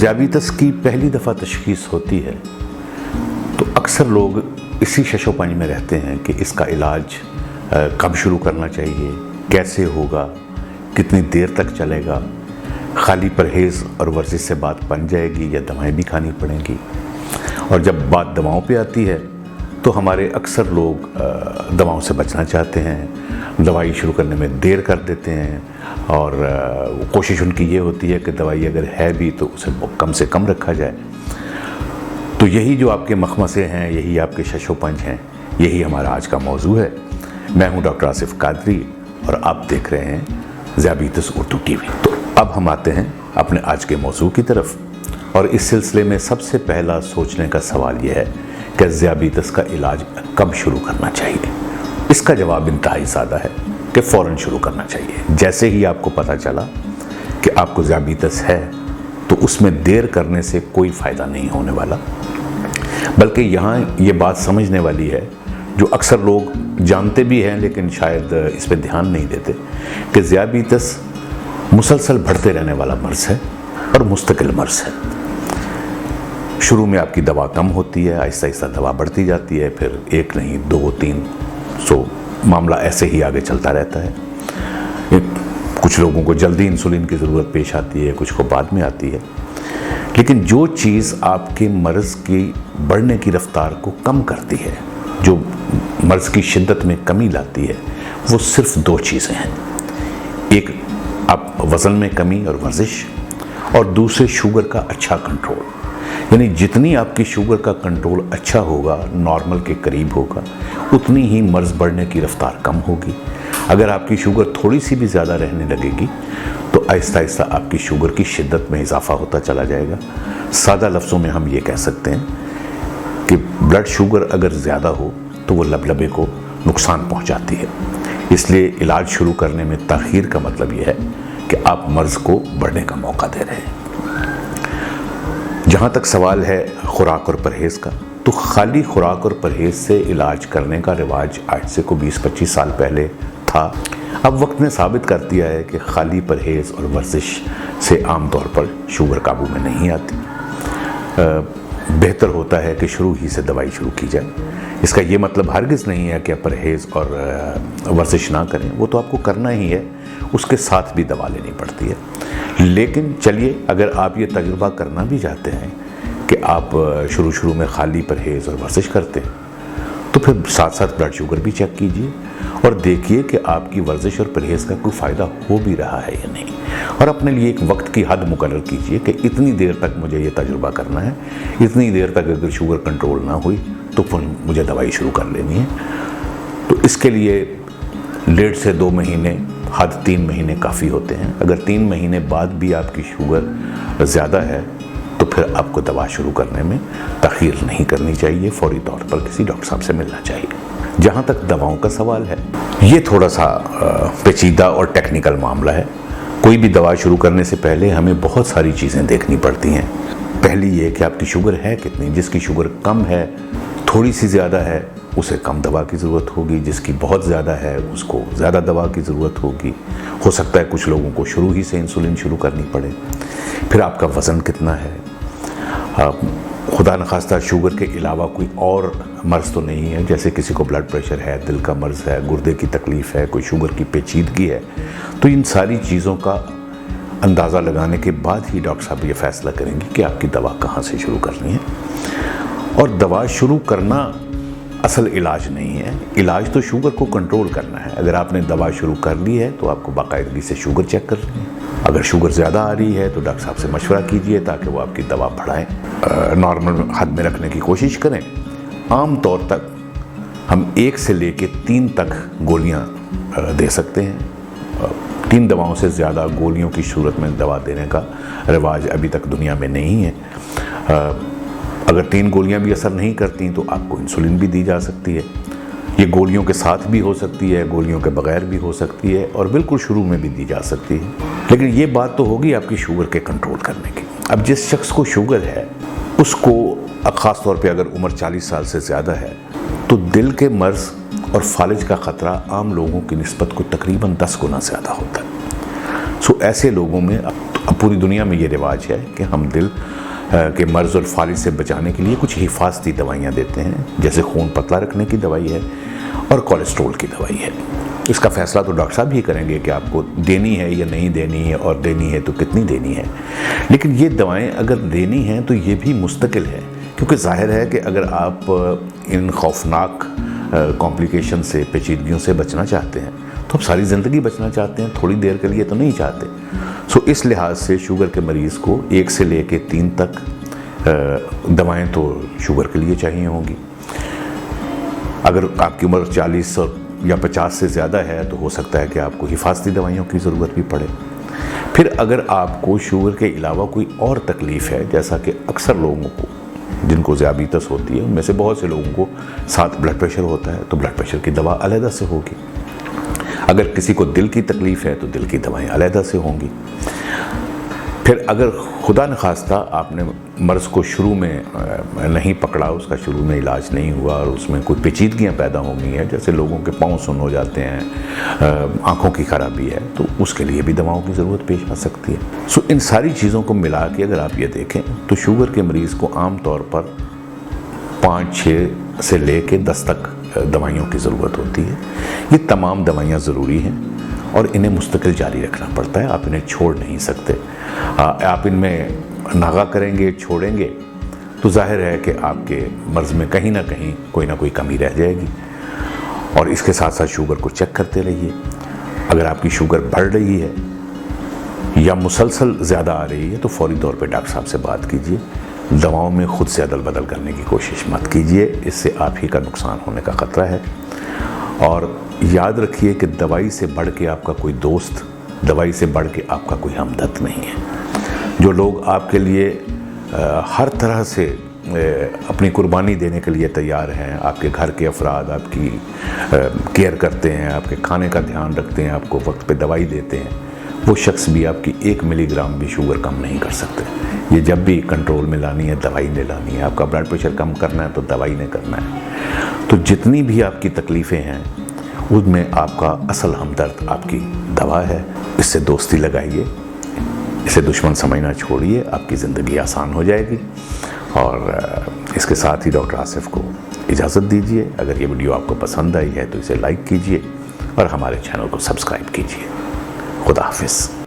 ज़ियाबीतस की पहली दफ़ा तशख़ीस होती है तो अक्सर लोग इसी शशोपंज में रहते हैं कि इसका इलाज कब शुरू करना चाहिए, कैसे होगा, कितनी देर तक चलेगा, खाली परहेज़ और वर्जिश से बात बन जाएगी या दवाएं भी खानी पड़ेंगी। और जब बात दवाओं पे आती है तो हमारे अक्सर लोग दवाओं से बचना चाहते हैं, दवाई शुरू करने में देर कर देते हैं और कोशिश उनकी ये होती है कि दवाई अगर है भी तो उसे कम से कम रखा जाए। तो यही जो आपके मखमसे हैं, यही आपके शशोपंज हैं, यही हमारा आज का मौजू है। मैं हूं डॉक्टर आसिफ कादरी और आप देख रहे हैं ज़ियाबीतस उर्दू टीवी। तो अब हम आते हैं अपने आज के मौजू की तरफ और इस सिलसिले में सबसे पहला सोचने का सवाल यह है कि ज़ियाबीतस का इलाज कब शुरू करना चाहिए। इसका जवाब इंतहाई सादा है कि फ़ौरन शुरू करना चाहिए। जैसे ही आपको पता चला कि आपको ज़ियाबीतस है तो उसमें देर करने से कोई फ़ायदा नहीं होने वाला, बल्कि यहाँ ये बात समझने वाली है जो अक्सर लोग जानते भी हैं लेकिन शायद इस पर ध्यान नहीं देते कि ज़ियाबीतस मुसलसल बढ़ते रहने वाला मर्ज़ है और मुस्तकिल मर्ज़ है। शुरू में आपकी दवा कम होती है, आहिस्ता आहिस्ता दवा बढ़ती जाती है, फिर 1 नहीं 2 3 सो मामला ऐसे ही आगे चलता रहता है। कुछ लोगों को जल्दी इंसुलिन की ज़रूरत पेश आती है, कुछ को बाद में आती है। लेकिन जो चीज़ आपके मर्ज़ की बढ़ने की रफ्तार को कम करती है, जो मर्ज़ की शिद्दत में कमी लाती है, वो सिर्फ 2 चीज़ें हैं। एक आप वज़न में कमी और वर्जिश, और दूसरे शुगर का अच्छा कंट्रोल। यानी जितनी आपकी शुगर का कंट्रोल अच्छा होगा, नॉर्मल के करीब होगा, उतनी ही मर्ज़ बढ़ने की रफ्तार कम होगी। अगर आपकी शुगर थोड़ी सी भी ज़्यादा रहने लगेगी तो आहिस्ता आहिस्ता आपकी शुगर की शिद्दत में इजाफा होता चला जाएगा। सादा लफ्ज़ों में हम ये कह सकते हैं कि ब्लड शुगर अगर ज़्यादा हो तो वो लबलबे को नुकसान पहुंचाती है। इसलिए इलाज शुरू करने में ताख़ीर का मतलब ये है कि आप मर्ज़ को बढ़ने का मौका दे रहे हैं। जहाँ तक सवाल है खुराक और परहेज़ का, तो खाली खुराक और परहेज़ से इलाज करने का रिवाज आज से को 20-25 साल पहले था। अब वक्त ने साबित कर दिया है कि खाली परहेज़ और वर्जिश से आम तौर पर शुगर काबू में नहीं आती। बेहतर होता है कि शुरू ही से दवाई शुरू की जाए। इसका ये मतलब हरगिज़ नहीं है कि आप परहेज़ और वर्जिश ना करें, वो तो आपको करना ही है, उसके साथ भी दवा लेनी पड़ती है। लेकिन चलिए, अगर आप ये तजुर्बा करना भी चाहते हैं कि आप शुरू में खाली परहेज़ और वर्जिश करते हैं, तो फिर साथ साथ ब्लड शुगर भी चेक कीजिए और देखिए कि आपकी वर्जिश और परहेज़ का कोई फ़ायदा हो भी रहा है या नहीं। और अपने लिए एक वक्त की हद मुकर्रर कीजिए कि इतनी देर तक मुझे ये तजुर्बा करना है, इतनी देर तक अगर शुगर कंट्रोल ना हुई तो फिर मुझे दवाई शुरू कर लेनी है। तो इसके लिए 1.5 से 2 महीने, हद 3 महीने काफ़ी होते हैं। अगर 3 महीने बाद भी आपकी शुगर ज़्यादा है तो फिर आपको दवा शुरू करने में ताख़ीर नहीं करनी चाहिए, फ़ौरी तौर पर किसी डॉक्टर साहब से मिलना चाहिए। जहाँ तक दवाओं का सवाल है, ये थोड़ा सा पेचीदा और टेक्निकल मामला है। कोई भी दवा शुरू करने से पहले हमें बहुत सारी चीज़ें देखनी पड़ती हैं। पहली ये कि आपकी शुगर है कितनी। जिसकी शुगर कम है, थोड़ी सी ज़्यादा है, उसे कम दवा की ज़रूरत होगी। जिसकी बहुत ज़्यादा है उसको ज़्यादा दवा की ज़रूरत होगी। हो सकता है कुछ लोगों को शुरू ही से इंसुलिन शुरू करनी पड़े। फिर आपका वज़न कितना है, खुदा न खास्ता शुगर के अलावा कोई और मर्ज़ तो नहीं है, जैसे किसी को ब्लड प्रेशर है, दिल का मर्ज़ है, गुर्दे की तकलीफ़ है, कोई शुगर की पेचीदगी है। तो इन सारी चीज़ों का अंदाज़ा लगाने के बाद ही डॉक्टर साहब ये फ़ैसला करेंगे कि आपकी दवा कहाँ से शुरू करनी है। और दवा शुरू करना असल इलाज नहीं है। इलाज तो शुगर को कंट्रोल करना है। अगर आपने दवा शुरू कर ली है तो आपको बाकायदगी से शुगर चेक करनी है। अगर शुगर ज़्यादा आ रही है तो डॉक्टर साहब से मशवरा कीजिए ताकि वो आपकी दवा बढ़ाएं, नॉर्मल हद में रखने की कोशिश करें। आम तौर तक हम 1 से लेके 3 तक गोलियां दे सकते हैं। 3 दवाओं से ज़्यादा गोलियों की सूरत में दवा देने का रिवाज अभी तक दुनिया में नहीं है। अगर 3 गोलियां भी असर नहीं करती तो आपको इंसुलिन भी दी जा सकती है। ये गोलियों के साथ भी हो सकती है, गोलियों के बगैर भी हो सकती है और बिल्कुल शुरू में भी दी जा सकती है। लेकिन ये बात तो होगी आपकी शुगर के कंट्रोल करने की। अब जिस शख्स को शुगर है उसको, ख़ास तौर पे अगर उम्र 40 साल से ज़्यादा है, तो दिल के मर्ज़ और फालिज का ख़तरा आम लोगों की निस्बत को तकरीबन 10 गुना ज़्यादा होता है। सो ऐसे लोगों में अब पूरी दुनिया में ये रिवाज है कि हम दिल के मर्ज़ और फालिज से बचाने के लिए कुछ हिफाजती दवाइयाँ देते हैं, जैसे खून पतला रखने की दवाई है और कोलेस्ट्रॉल की दवाई है। इसका फैसला तो डॉक्टर साहब ही करेंगे कि आपको देनी है या नहीं देनी है, और देनी है तो कितनी देनी है। लेकिन ये दवाएं अगर देनी हैं तो ये भी मुस्तकिल है, क्योंकि जाहिर है कि अगर आप इन खौफनाक कॉम्प्लिकेशन से, पेचीदगियों से बचना चाहते हैं तो आप सारी ज़िंदगी बचना चाहते हैं, थोड़ी देर के लिए तो नहीं चाहते। सो इस लिहाज से शुगर के मरीज़ को 1 से लेके 3 तक दवाएं तो शुगर के लिए चाहिए होंगी। अगर आपकी उम्र 40 या 50 से ज़्यादा है तो हो सकता है कि आपको हिफाजती दवाइयों की ज़रूरत भी पड़े। फिर अगर आपको शुगर के अलावा कोई और तकलीफ़ है, जैसा कि अक्सर लोगों को जिनको ज़ियाबीतस होती है उनमें से बहुत से लोगों को साथ ब्लड प्रेशर होता है, तो ब्लड प्रेशर की दवा अलहदा से होगी। अगर किसी को दिल की तकलीफ़ है तो दिल की दवाएं अलहदा से होंगी। फिर अगर खुदा न खास्ता आपने मर्ज़ को शुरू में नहीं पकड़ा, उसका शुरू में इलाज नहीं हुआ और उसमें कोई पेचीदगियाँ पैदा हो गई हैं, जैसे लोगों के पाँव सुन्न हो जाते हैं, आँखों की खराबी है, तो उसके लिए भी दवाओं की ज़रूरत पेश आ सकती है। सो इन सारी चीज़ों को मिला के अगर आप ये देखें तो शुगर के मरीज़ को आम तौर पर 5-6 से लेके 10 तक दवाइयों की ज़रूरत होती है। ये तमाम दवाइयाँ ज़रूरी हैं और इन्हें मुस्तकिल जारी रखना पड़ता है, आप इन्हें छोड़ नहीं सकते। आप इनमें नागा करेंगे, छोड़ेंगे तो जाहिर है कि आपके मर्ज़ में कहीं ना कहीं कोई ना कोई कमी रह जाएगी। और इसके साथ साथ शुगर को चेक करते रहिए। अगर आपकी शुगर बढ़ रही है या मुसलसल ज़्यादा आ रही है तो फौरी तौर पे डॉक्टर साहब से बात कीजिए। दवाओं में खुद से अदल बदल करने की कोशिश मत कीजिए, इससे आप ही का नुकसान होने का ख़तरा है। और याद रखिए कि दवाई से बढ़ के आपका कोई दोस्त, दवाई से बढ़ के आपका कोई हमदर्द नहीं है। जो लोग आपके लिए हर तरह से अपनी कुर्बानी देने के लिए तैयार हैं, आपके घर के अफराद आपकी केयर करते हैं, आपके खाने का ध्यान रखते हैं, आपको वक्त पे दवाई देते हैं, वो शख्स भी आपकी 1 मिलीग्राम भी शुगर कम नहीं कर सकते। ये जब भी कंट्रोल में लानी है दवाई ने लानी है। आपका ब्लड प्रेशर कम करना है तो दवाई ने करना है। तो जितनी भी आपकी तकलीफ़ें हैं उनमें आपका असल हमदर्द आपकी दवा है। इससे दोस्ती लगाइए, इसे दुश्मन समझना छोड़िए, आपकी ज़िंदगी आसान हो जाएगी। और इसके साथ ही डॉक्टर आसिफ को इजाज़त दीजिए। अगर ये वीडियो आपको पसंद आई है तो इसे लाइक कीजिए और हमारे चैनल को सब्सक्राइब कीजिए। खुदा हाफिज़।